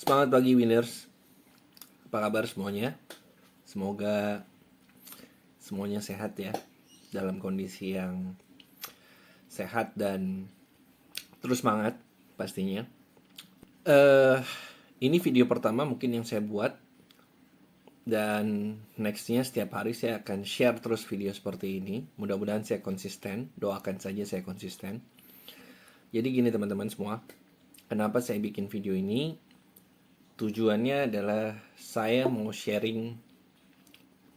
Semangat pagi winners. Apa kabar semuanya? Semoga semuanya sehat ya, dalam kondisi yang sehat dan terus semangat pastinya. Eh, ini video pertama mungkin yang saya buat, dan nextnya setiap hari saya akan share terus video seperti ini. Mudah-mudahan saya konsisten, doakan saja saya konsisten. Jadi gini teman-teman semua, kenapa saya bikin video ini? Tujuannya adalah saya mau sharing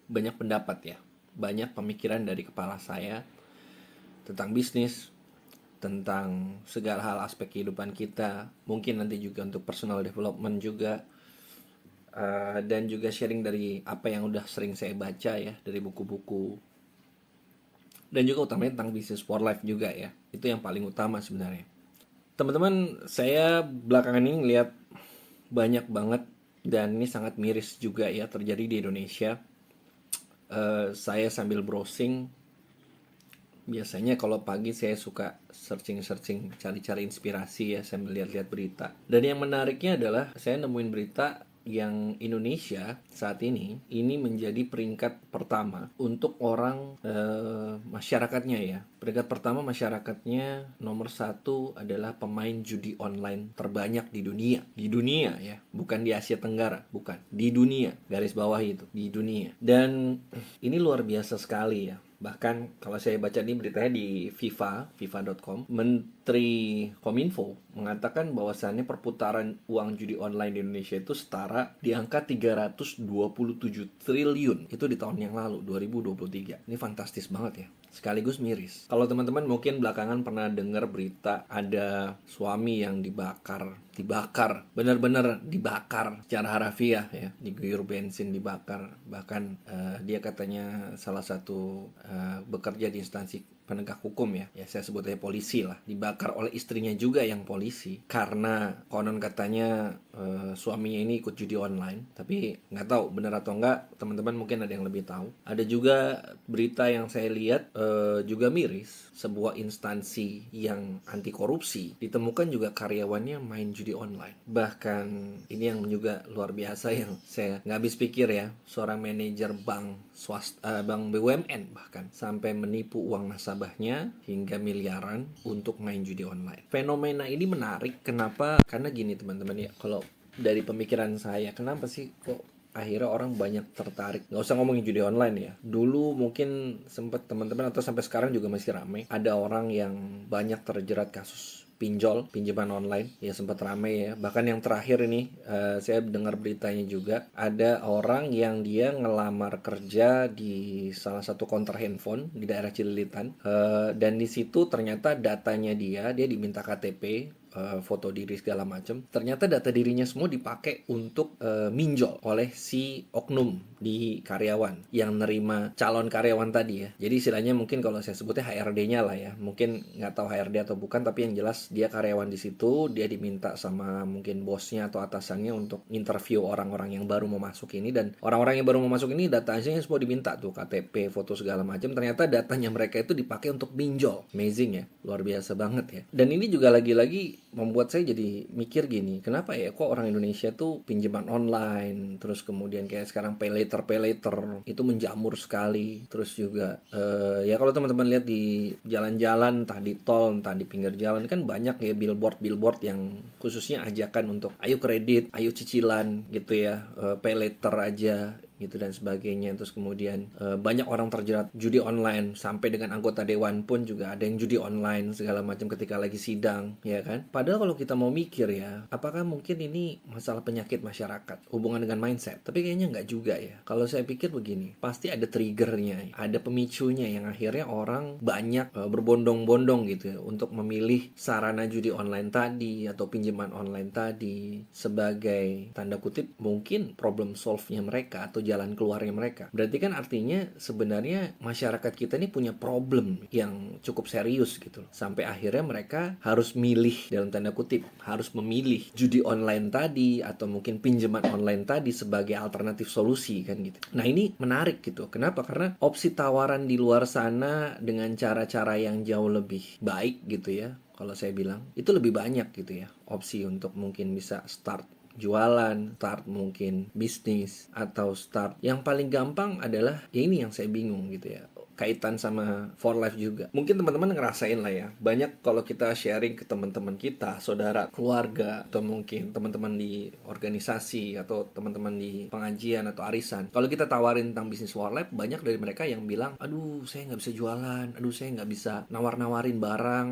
banyak pendapat ya, banyak pemikiran dari kepala saya tentang bisnis, tentang segala hal aspek kehidupan kita, mungkin nanti juga untuk personal development juga, dan juga sharing dari apa yang udah sering saya baca ya, dari buku-buku, dan juga utamanya tentang bisnis for life juga ya, itu yang paling utama sebenarnya. Teman-teman, saya belakangan ini lihat banyak banget, dan ini sangat miris juga ya, terjadi di Indonesia. Saya sambil browsing, biasanya kalau pagi saya suka searching-searching, cari-cari inspirasi ya, sambil lihat-lihat berita. Dan yang menariknya adalah saya nemuin berita yang Indonesia saat ini menjadi peringkat pertama untuk orang masyarakatnya ya. Peringkat pertama masyarakatnya, nomor satu adalah pemain judi online terbanyak di dunia. Di dunia ya, bukan di Asia Tenggara, bukan. Di dunia, garis bawah itu, di dunia. Dan ini luar biasa sekali ya. Bahkan kalau saya baca di beritanya di FIFA.com, Menteri Kominfo mengatakan bahwasannya perputaran uang judi online di Indonesia itu setara di angka 327 triliun. Itu di tahun yang lalu, 2023. Ini fantastis banget ya. Sekaligus miris. Kalau teman-teman mungkin belakangan pernah dengar berita ada suami yang dibakar, benar-benar dibakar secara harafiah ya, diguyur bensin, dibakar. Bahkan dia katanya salah satu bekerja di instansi penegak hukum ya saya sebut aja polisi lah, dibakar oleh istrinya juga yang polisi karena konon katanya suaminya ini ikut judi online. Tapi nggak tahu benar atau enggak, teman-teman mungkin ada yang lebih tahu. Ada juga berita yang saya lihat juga miris, sebuah instansi yang anti korupsi ditemukan juga karyawannya main judi online. Bahkan ini yang juga luar biasa, yang saya nggak habis pikir ya, seorang manajer bank swasta, bank BUMN bahkan sampai menipu uang nasabahnya hingga miliaran untuk main judi online. Fenomena ini menarik, kenapa? Karena gini teman-teman ya, kalau dari pemikiran saya, kenapa sih kok akhirnya orang banyak tertarik? Nggak usah ngomongin judi online ya, dulu mungkin sempat teman-teman, atau sampai sekarang juga masih ramai, ada orang yang banyak terjerat kasus pinjaman online ya, sempat ramai ya. Bahkan yang terakhir ini saya dengar beritanya juga, ada orang yang dia ngelamar kerja di salah satu konter handphone di daerah Cililitan, dan di situ ternyata datanya dia diminta KTP, foto diri segala macam. Ternyata data dirinya semua dipakai untuk minjol oleh si oknum di karyawan yang nerima calon karyawan tadi ya. Jadi istilahnya mungkin kalau saya sebutnya HRD-nya lah ya. Mungkin nggak tahu HRD atau bukan, tapi yang jelas dia karyawan di situ. Dia diminta sama mungkin bosnya atau atasannya untuk interview orang-orang yang baru mau masuk ini, dan orang-orang yang baru mau masuk ini datanya semua diminta tuh, KTP, foto segala macam. Ternyata datanya mereka itu dipakai untuk minjol. Amazing ya, luar biasa banget ya. Dan ini juga lagi-lagi membuat saya jadi mikir gini, kenapa ya kok orang Indonesia tuh pinjaman online, terus kemudian kayak sekarang pay later itu menjamur sekali. Terus juga ya kalau teman-teman lihat di jalan-jalan, entah di tol, entah di pinggir jalan, kan banyak ya billboard yang khususnya ajakan untuk ayo kredit, ayo cicilan gitu ya, pay later aja gitu dan sebagainya. Terus kemudian banyak orang terjerat judi online, sampai dengan anggota dewan pun juga ada yang judi online segala macam ketika lagi sidang ya kan. Padahal kalau kita mau mikir ya, apakah mungkin ini masalah penyakit masyarakat hubungan dengan mindset? Tapi kayaknya nggak juga ya. Kalau saya pikir begini, pasti ada triggernya, ada pemicunya yang akhirnya orang banyak berbondong-bondong gitu ya untuk memilih sarana judi online tadi atau pinjaman online tadi sebagai tanda kutip mungkin problem solve-nya mereka atau jalan keluarnya mereka. Berarti kan artinya sebenarnya masyarakat kita ini punya problem yang cukup serius gitu. Sampai akhirnya mereka harus milih, dalam tanda kutip, harus memilih judi online tadi atau mungkin pinjaman online tadi sebagai alternatif solusi kan gitu. Nah ini menarik gitu. Kenapa? Karena opsi tawaran di luar sana dengan cara-cara yang jauh lebih baik gitu ya, kalau saya bilang itu lebih banyak gitu ya, opsi untuk mungkin bisa start jualan, start mungkin bisnis, atau start yang paling gampang adalah ya ini yang saya bingung gitu ya, kaitan sama for life juga. Mungkin teman-teman ngerasain lah ya, banyak kalau kita sharing ke teman-teman kita, saudara, keluarga, atau mungkin teman-teman di organisasi atau teman-teman di pengajian atau arisan, kalau kita tawarin tentang bisnis for life, banyak dari mereka yang bilang, aduh saya nggak bisa jualan, aduh saya nggak bisa nawar-nawarin barang,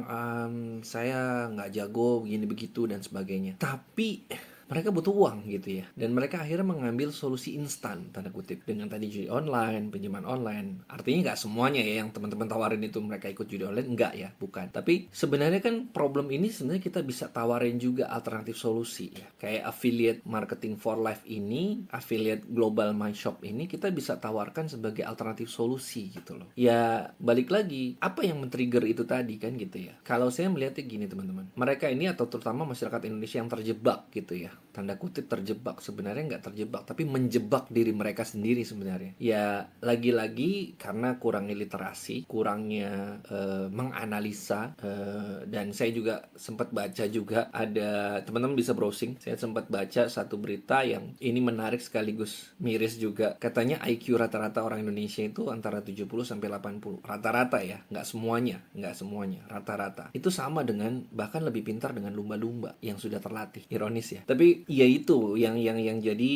saya nggak jago begini begitu dan sebagainya. Tapi mereka butuh uang gitu ya, dan mereka akhirnya mengambil solusi instan tanda kutip dengan tadi judi online, pinjaman online. Artinya nggak semuanya ya yang teman-teman tawarin itu mereka ikut judi online, nggak ya, bukan. Tapi sebenarnya kan problem ini sebenarnya kita bisa tawarin juga alternatif solusi ya, kayak affiliate marketing for life ini, affiliate global my shop ini kita bisa tawarkan sebagai alternatif solusi gitu loh. Ya balik lagi, apa yang men-trigger itu tadi kan gitu ya. Kalau saya melihatnya gini teman-teman, mereka ini atau terutama masyarakat Indonesia yang terjebak gitu ya, tanda kutip terjebak, sebenarnya nggak terjebak tapi menjebak diri mereka sendiri sebenarnya. Ya lagi-lagi karena kurangnya literasi, kurangnya menganalisa, dan saya juga sempat baca juga, ada teman-teman bisa browsing, saya sempat baca satu berita yang ini menarik sekaligus miris juga. Katanya IQ rata-rata orang Indonesia itu antara 70 sampai 80. Rata-rata ya, nggak semuanya, rata-rata. Itu sama dengan, bahkan lebih pintar dengan lumba-lumba yang sudah terlatih. Ironis ya. Tapi ya itu yang jadi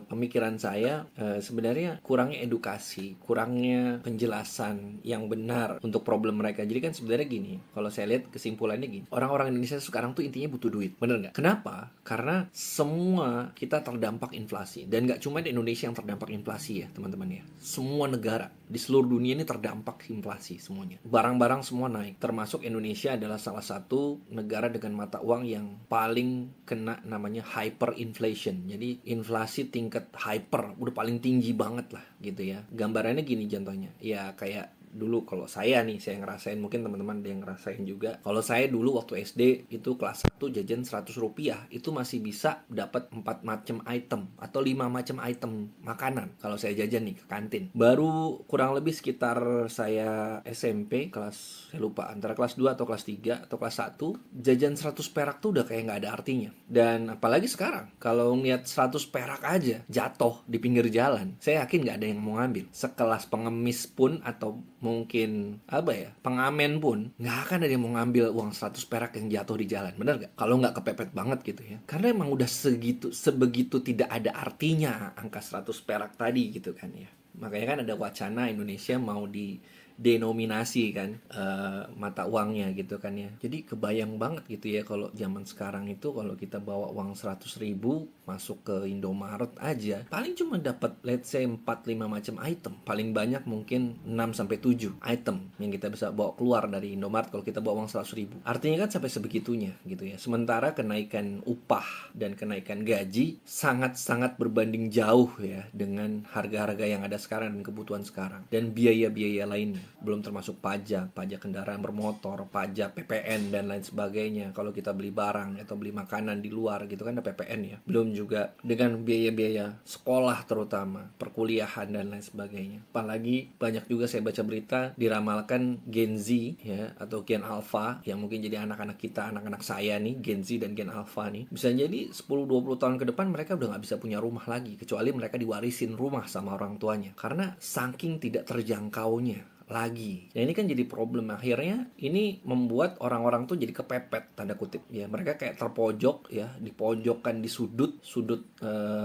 pemikiran saya, sebenarnya kurangnya edukasi, kurangnya penjelasan yang benar untuk problem mereka. Jadi kan sebenarnya gini, kalau saya lihat kesimpulannya gini, orang-orang Indonesia sekarang tuh intinya butuh duit, bener nggak? Kenapa? Karena semua kita terdampak inflasi, dan nggak cuma di Indonesia yang terdampak inflasi ya teman-teman ya, semua negara di seluruh dunia ini terdampak inflasi semuanya. Barang-barang semua naik, termasuk Indonesia adalah salah satu negara dengan mata uang yang paling kena namanya hyperinflation. Jadi inflasi tingkat hyper, udah paling tinggi banget lah gitu ya. Gambarannya gini contohnya, ya kayak dulu kalau saya nih, saya ngerasain, mungkin teman-teman ada yang ngerasain juga. Kalau saya dulu waktu SD itu kelas 1 jajan 100 rupiah, itu masih bisa dapat 4 macam item atau 5 macam item makanan kalau saya jajan nih ke kantin. Baru kurang lebih sekitar saya SMP kelas, saya lupa antara kelas 2 atau kelas 3 atau kelas 1, jajan 100 perak tuh udah kayak nggak ada artinya. Dan apalagi sekarang kalau ngeliat 100 perak aja jatuh di pinggir jalan, saya yakin nggak ada yang mau ngambil. Sekelas pengemis pun atau mungkin apa ya, pengamen pun nggak akan ada yang mau ngambil uang 100 perak yang jatuh di jalan, bener nggak? Kalau nggak kepepet banget gitu ya, karena emang udah sebegitu tidak ada artinya angka 100 perak tadi gitu kan ya. Makanya kan ada wacana Indonesia mau denominasi kan mata uangnya gitu kan ya. Jadi kebayang banget gitu ya kalau zaman sekarang itu kalau kita bawa uang 100.000 masuk ke Indomaret aja paling cuma dapat let's say 4-5 macam item, paling banyak mungkin 6-7 item yang kita bisa bawa keluar dari Indomaret kalau kita bawa uang 100.000. Artinya kan sampai sebegitunya gitu ya. Sementara kenaikan upah dan kenaikan gaji sangat-sangat berbanding jauh ya dengan harga-harga yang ada sekarang dan kebutuhan sekarang, dan biaya-biaya lainnya, belum termasuk pajak kendaraan bermotor, pajak PPN dan lain sebagainya. Kalau kita beli barang atau beli makanan di luar gitu kan ada PPN ya. Belum juga dengan biaya-biaya sekolah, terutama perkuliahan dan lain sebagainya. Apalagi banyak juga saya baca berita diramalkan Gen Z ya atau Gen Alpha, yang mungkin jadi anak-anak kita, anak-anak saya nih, Gen Z dan Gen Alpha nih, bisa jadi 10-20 tahun ke depan mereka udah nggak bisa punya rumah lagi, kecuali mereka diwarisin rumah sama orang tuanya karena saking tidak terjangkaunya lagi. Nah ini kan jadi problem, akhirnya ini membuat orang-orang tuh jadi kepepet tanda kutip ya. Mereka kayak terpojok ya, dipojokkan di sudut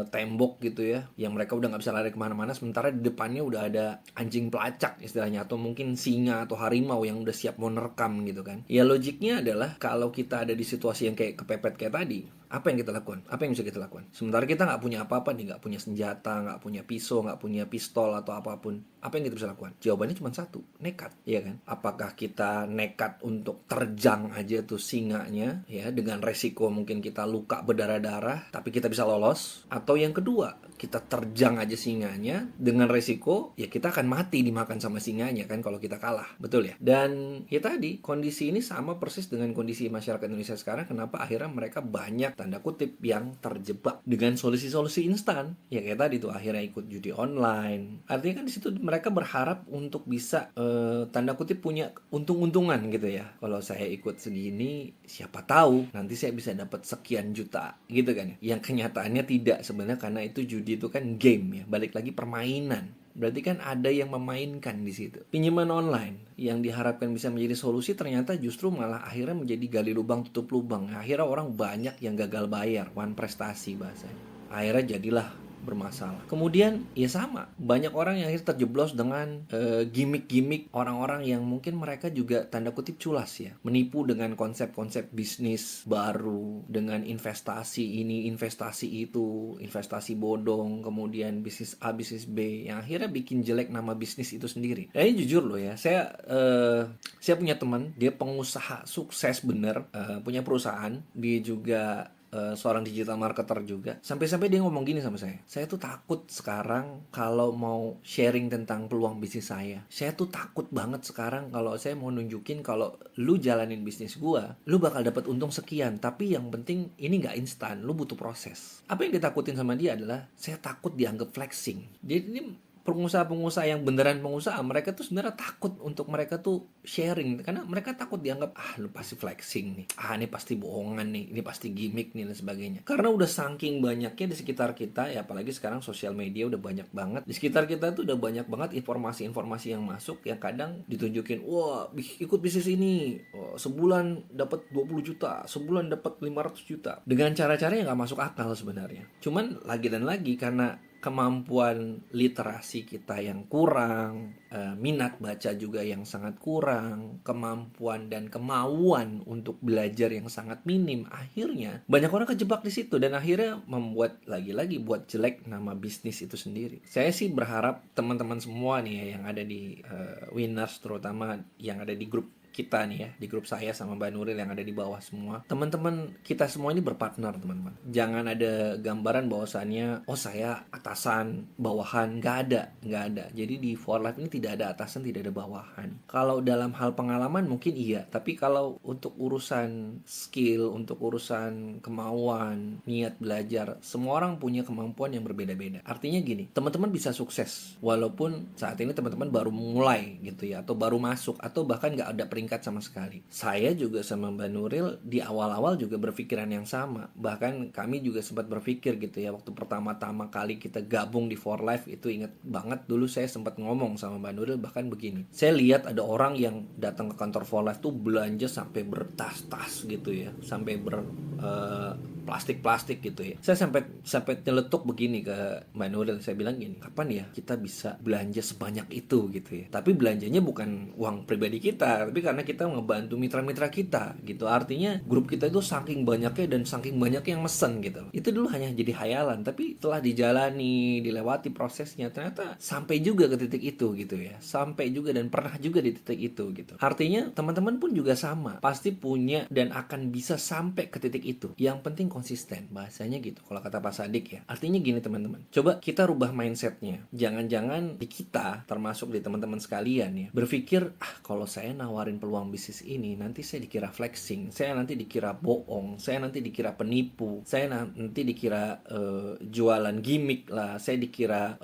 tembok gitu ya, yang mereka udah nggak bisa lari kemana-mana, sementara di depannya udah ada anjing pelacak istilahnya, atau mungkin singa atau harimau yang udah siap mau nerekam gitu kan. Ya logiknya adalah kalau kita ada di situasi yang kayak kepepet kayak tadi, apa yang kita lakukan? Apa yang bisa kita lakukan? Sementara kita nggak punya apa-apa nih, nggak punya senjata, nggak punya pisau, nggak punya pistol atau apapun. Apa yang kita bisa lakukan? Jawabannya cuma satu, nekat, ya kan? Apakah kita nekat untuk terjang aja tuh singanya, ya, dengan resiko mungkin kita luka berdarah-darah, tapi kita bisa lolos? Atau yang kedua, kita terjang aja singanya dengan resiko, ya kita akan mati dimakan sama singanya kan kalau kita kalah, betul ya? Dan ya tadi, kondisi ini sama persis dengan kondisi masyarakat Indonesia sekarang. Kenapa akhirnya mereka banyak tanda kutip yang terjebak dengan solusi-solusi instan. Ya kayak tadi tuh akhirnya ikut judi online. Artinya kan di situ mereka berharap untuk bisa tanda kutip punya untung-untungan gitu ya. Kalau saya ikut segini, siapa tahu nanti saya bisa dapat sekian juta gitu kan ya. Yang kenyataannya tidak sebenarnya, karena itu judi itu kan game ya. Balik lagi permainan. Berarti kan ada yang memainkan di situ. Pinjaman online yang diharapkan bisa menjadi solusi ternyata justru malah akhirnya menjadi gali lubang tutup lubang. Akhirnya orang banyak yang gagal bayar, wan prestasi bahasanya. Akhirnya jadilah bermasalah. Kemudian ya sama, banyak orang yang akhirnya terjeblos dengan gimmick-gimmick orang-orang yang mungkin mereka juga tanda kutip culas ya, menipu dengan konsep-konsep bisnis baru, dengan investasi ini, investasi itu, investasi bodong, kemudian bisnis A, bisnis B, yang akhirnya bikin jelek nama bisnis itu sendiri. Nah ini jujur loh ya, saya punya teman, dia pengusaha sukses bener, punya perusahaan, dia juga seorang digital marketer juga. Sampai-sampai dia ngomong gini sama saya tuh takut sekarang kalau mau sharing tentang peluang bisnis saya tuh takut banget sekarang kalau saya mau nunjukin kalau lu jalanin bisnis gua, lu bakal dapat untung sekian, tapi yang penting ini nggak instan, lu butuh proses. Apa yang ditakutin sama dia adalah saya takut dianggap flexing. Jadi ini pengusaha-pengusaha yang beneran pengusaha, mereka tuh sebenarnya takut untuk mereka tuh sharing, karena mereka takut dianggap lu pasti flexing nih, ini pasti bohongan nih, ini pasti gimmick nih dan sebagainya. Karena udah saking banyaknya di sekitar kita ya, apalagi sekarang sosial media udah banyak banget di sekitar kita tuh, udah banyak banget informasi-informasi yang masuk yang kadang ditunjukin, wah ikut bisnis ini, sebulan dapat 20 juta, sebulan dapat 500 juta, dengan cara-cara yang nggak masuk akal sebenarnya. Cuman lagi dan lagi karena kemampuan literasi kita yang kurang, minat baca juga yang sangat kurang, kemampuan dan kemauan untuk belajar yang sangat minim, akhirnya banyak orang kejebak di situ dan akhirnya membuat lagi-lagi buat jelek nama bisnis itu sendiri. Saya sih berharap teman-teman semua nih ya, yang ada di Winners, terutama yang ada di grup kita nih ya, di grup saya sama Mbak Nuril yang ada di bawah semua, teman-teman kita semua ini berpartner teman-teman. Jangan ada gambaran bahwasannya saya atasan bawahan, nggak ada. Jadi di For Life ini tidak ada atasan, tidak ada bawahan. Kalau dalam hal pengalaman mungkin iya, tapi kalau untuk urusan skill, untuk urusan kemauan, niat belajar, semua orang punya kemampuan yang berbeda-beda. Artinya gini, teman-teman bisa sukses walaupun saat ini teman-teman baru mulai gitu ya, atau baru masuk, atau bahkan nggak ada peringkat sama sekali. Saya juga sama Mbak Nuril di awal-awal juga berpikiran yang sama. Bahkan kami juga sempat berpikir gitu ya, waktu pertama-tama kali kita gabung di For Life itu, ingat banget dulu saya sempat ngomong sama Mbak Nuril bahkan begini. Saya lihat ada orang yang datang ke kantor For Life tuh belanja sampai bertas-tas gitu ya, sampai plastik-plastik gitu ya. Saya sampai nyeletuk begini ke Mbak Nuril, saya bilang gini, kapan ya kita bisa belanja sebanyak itu gitu ya. Tapi belanjanya bukan uang pribadi kita, tapi karena kita ngebantu mitra-mitra kita gitu. Artinya grup kita itu saking banyaknya dan saking banyak yang mesen gitu. Itu dulu hanya jadi hayalan, tapi telah dijalani, dilewati prosesnya, ternyata sampai juga ke titik itu gitu ya. Sampai juga dan pernah juga di titik itu gitu. Artinya teman-teman pun juga sama, pasti punya dan akan bisa sampai ke titik itu. Yang penting konsisten, bahasanya gitu kalau kata Pak Sadik ya. Artinya gini teman-teman, coba kita rubah mindsetnya. Jangan-jangan di kita, termasuk di teman-teman sekalian ya, berpikir kalau saya nawarin peluang bisnis ini, nanti saya dikira flexing, saya nanti dikira bohong, saya nanti dikira penipu, saya nanti dikira jualan gimmick lah, saya dikira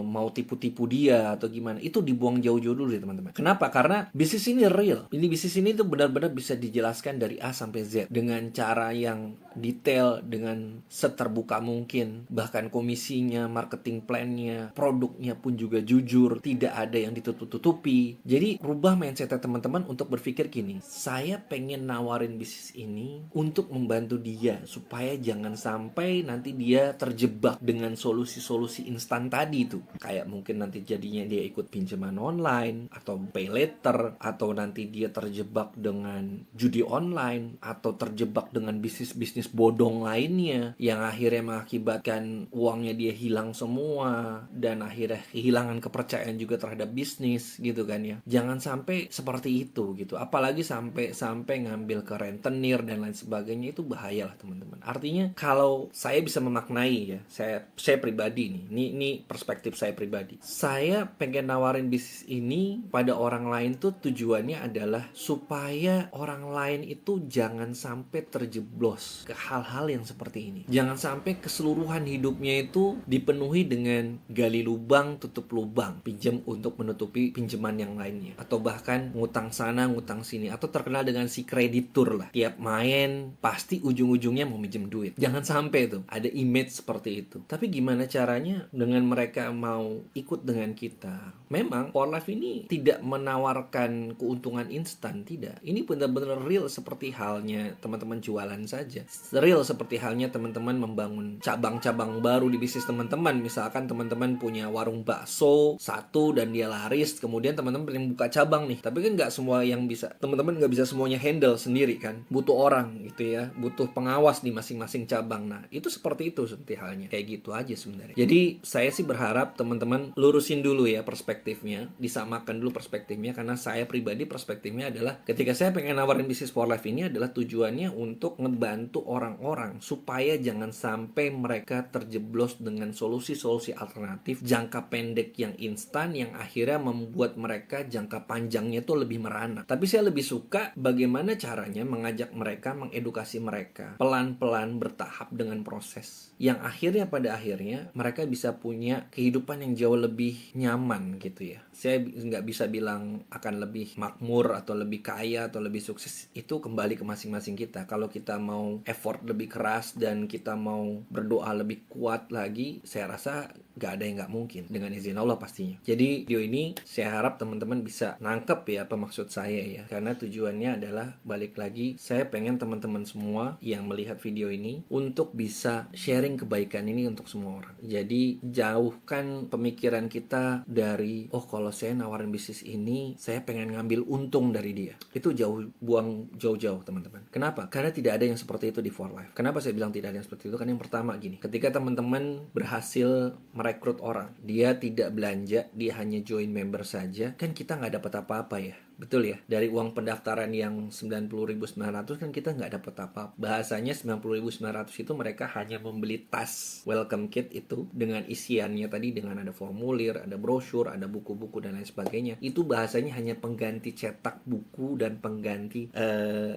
mau tipu-tipu dia atau gimana. Itu dibuang jauh-jauh dulu ya teman-teman. Kenapa? Karena bisnis ini real. Ini bisnis ini tuh benar-benar bisa dijelaskan dari A sampai Z dengan cara yang detail, dengan seterbuka mungkin. Bahkan komisinya, marketing plan-nya, produknya pun juga jujur, tidak ada yang ditutup-tutupi. Jadi rubah mindset teman-teman untuk berpikir gini, saya pengen nawarin bisnis ini untuk membantu dia supaya jangan sampai nanti dia terjebak dengan solusi-solusi instan tadi itu. Kayak mungkin nanti jadinya dia ikut pinjaman online atau pay later, atau nanti dia terjebak dengan judi online, atau terjebak dengan bisnis-bisnis bodong lainnya yang akhirnya mengakibatkan uangnya dia hilang semua dan akhirnya kehilangan kepercayaan juga terhadap bisnis gitu kan ya. Jangan sampai seperti itu itu gitu. Apalagi sampai ngambil ke rentenir dan lain sebagainya, itu bahaya lah teman-teman. Artinya kalau saya bisa memaknai ya, saya pribadi nih, ini perspektif saya pribadi. Saya pengen nawarin bisnis ini pada orang lain tuh tujuannya adalah supaya orang lain itu jangan sampai terjeblos ke hal-hal yang seperti ini. Jangan sampai keseluruhan hidupnya itu dipenuhi dengan gali lubang, tutup lubang, pinjam untuk menutupi pinjaman yang lainnya, atau bahkan ngutang sana, ngutang sini, atau terkenal dengan si kreditur lah. Tiap main pasti ujung-ujungnya mau minjem duit. Jangan sampai tuh ada image seperti itu. Tapi gimana caranya dengan mereka mau ikut dengan kita? Memang For Life ini tidak menawarkan keuntungan instan, tidak. Ini benar-benar real seperti halnya teman-teman jualan saja. Real seperti halnya teman-teman membangun cabang-cabang baru di bisnis teman-teman. Misalkan teman-teman punya warung bakso satu dan dia laris, kemudian teman-teman pengen buka cabang nih. Tapi kan nggak semua yang bisa, teman-teman nggak bisa semuanya handle sendiri kan. Butuh orang gitu ya, butuh pengawas di masing-masing cabang. Nah, itu seperti halnya. Kayak gitu aja sebenarnya. Jadi saya sih berharap teman-teman lurusin dulu ya perspektifnya, disamakan dulu perspektifnya, karena saya pribadi perspektifnya adalah ketika saya pengen nawarin bisnis For Life ini adalah tujuannya untuk ngebantu orang-orang supaya jangan sampai mereka terjeblos dengan solusi-solusi alternatif jangka pendek yang instan yang akhirnya membuat mereka jangka panjangnya tuh lebih merana. Tapi saya lebih suka bagaimana caranya mengajak mereka, mengedukasi mereka pelan-pelan bertahap dengan proses yang akhirnya pada akhirnya mereka bisa punya kehidupan yang jauh lebih nyaman gitu ya. Saya nggak bisa bilang akan lebih makmur atau lebih kaya atau lebih sukses, itu kembali ke masing-masing kita. Kalau kita mau effort lebih keras dan kita mau berdoa lebih kuat lagi, saya rasa nggak ada yang nggak mungkin dengan izin Allah pastinya. Jadi video ini saya harap teman-teman bisa nangkep ya apa maksud saya ya, karena tujuannya adalah balik lagi, saya pengen teman-teman semua yang melihat video ini untuk bisa sharing kebaikan ini untuk semua orang. Jadi jauhkan pemikiran kita dari kalau saya nawarin bisnis ini saya pengen ngambil untung dari dia. Itu buang jauh-jauh teman-teman. Kenapa? Karena tidak ada yang seperti itu di For Life. Kenapa saya bilang tidak ada yang seperti itu? Karena yang pertama gini, ketika teman-teman berhasil merekrut orang, dia tidak belanja, dia hanya join member saja, kan kita nggak dapat apa-apa ya. Betul ya, dari uang pendaftaran yang 90.900 kan kita nggak dapat apa. Bahasanya 90.900 itu mereka hanya membeli tas welcome kit itu dengan isiannya tadi, dengan ada formulir, ada brosur, ada buku-buku dan lain sebagainya. Itu bahasanya hanya pengganti cetak buku dan pengganti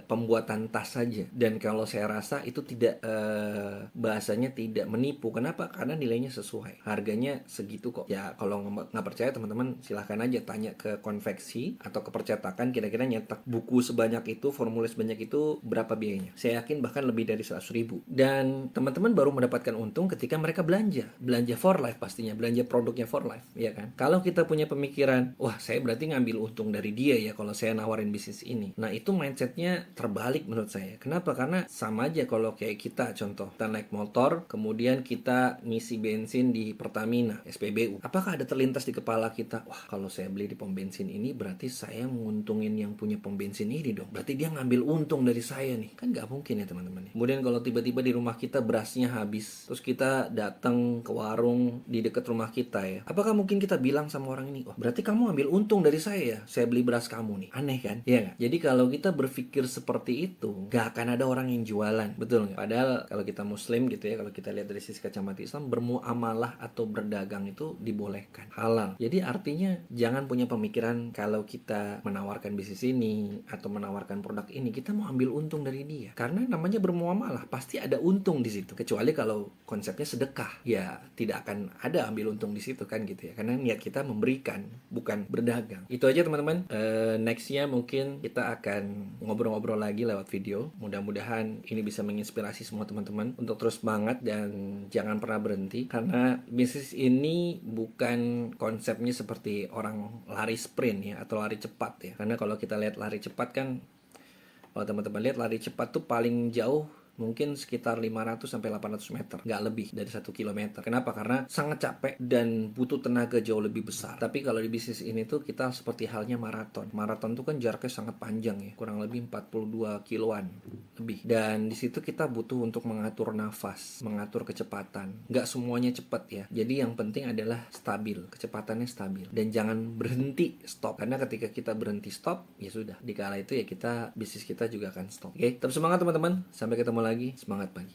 pembuatan tas saja. Dan kalau saya rasa itu tidak bahasanya tidak menipu. Kenapa? Karena nilainya sesuai, harganya segitu kok. Ya kalau nggak percaya teman-teman silahkan aja tanya ke konveksi atau ke percetakan, kira-kira nyetak buku sebanyak itu, formulir sebanyak itu berapa biayanya. Saya yakin bahkan lebih dari 100.000. Dan teman-teman baru mendapatkan untung ketika mereka belanja For Life pastinya, belanja produknya For Life, ya kan. Kalau kita punya pemikiran, wah saya berarti ngambil untung dari dia ya kalau saya nawarin bisnis ini. Nah itu mindsetnya terbalik menurut saya. Kenapa? Karena sama aja kalau kayak kita, contoh kita naik motor, kemudian kita ngisi bensin di Pertamina, SPBU. Apakah ada terlintas di kepala kita, wah kalau saya beli di pom bensin ini berarti saya menguntungin yang punya pom bensin ini dong, berarti dia ngambil untung dari saya nih. Kan nggak mungkin ya teman-teman. Kemudian kalau tiba-tiba di rumah kita berasnya habis, terus kita datang ke warung di dekat rumah kita ya, apakah mungkin kita bilang sama orang ini, wah berarti kamu ambil untung dari saya ya, saya beli beras kamu nih. Aneh kan? Iya nggak? Jadi kalau kita berpikir seperti itu, nggak akan ada orang yang jualan, betul nggak? Padahal kalau kita muslim gitu ya, kalau kita lihat dari sisi kacamata Islam, bermuamalah atau berdagang itu dibolehkan, halal. Jadi artinya jangan punya pemikiran kalau kita menawarkan bisnis ini atau menawarkan produk ini kita mau ambil untung dari dia, karena namanya bermuamalah pasti ada untung di situ. Kecuali kalau konsepnya sedekah, ya tidak akan ada ambil untung di situ kan gitu ya, karena niat kita memberikan bukan berdagang. Itu aja teman-teman. Nextnya mungkin kita akan ngobrol-ngobrol lagi lewat video. Mudah-mudahan ini bisa menginspirasi semua teman-teman untuk terus semangat dan jangan pernah berhenti, karena bisnis ini bukan konsepnya seperti orang lari sprint ya atau lari cepat ya. Karena kalau kita lihat lari cepat kan, kalau teman-teman lihat lari cepat tuh paling jauh mungkin sekitar 500 sampai 800 meter, nggak lebih dari 1 kilometer. Kenapa? Karena sangat capek dan butuh tenaga jauh lebih besar. Tapi kalau di bisnis ini tuh kita seperti halnya maraton. Maraton tuh kan jaraknya sangat panjang ya, kurang lebih 42 kiloan lebih. Dan di situ kita butuh untuk mengatur nafas, mengatur kecepatan. Nggak semuanya cepat ya. Jadi yang penting adalah stabil, kecepatannya stabil. Dan jangan berhenti stop. Karena ketika kita berhenti stop, ya sudah. Dikala itu ya bisnis kita juga akan stop. Oke, tetap semangat teman-teman. Sampai ketemu lagi. Semangat pagi.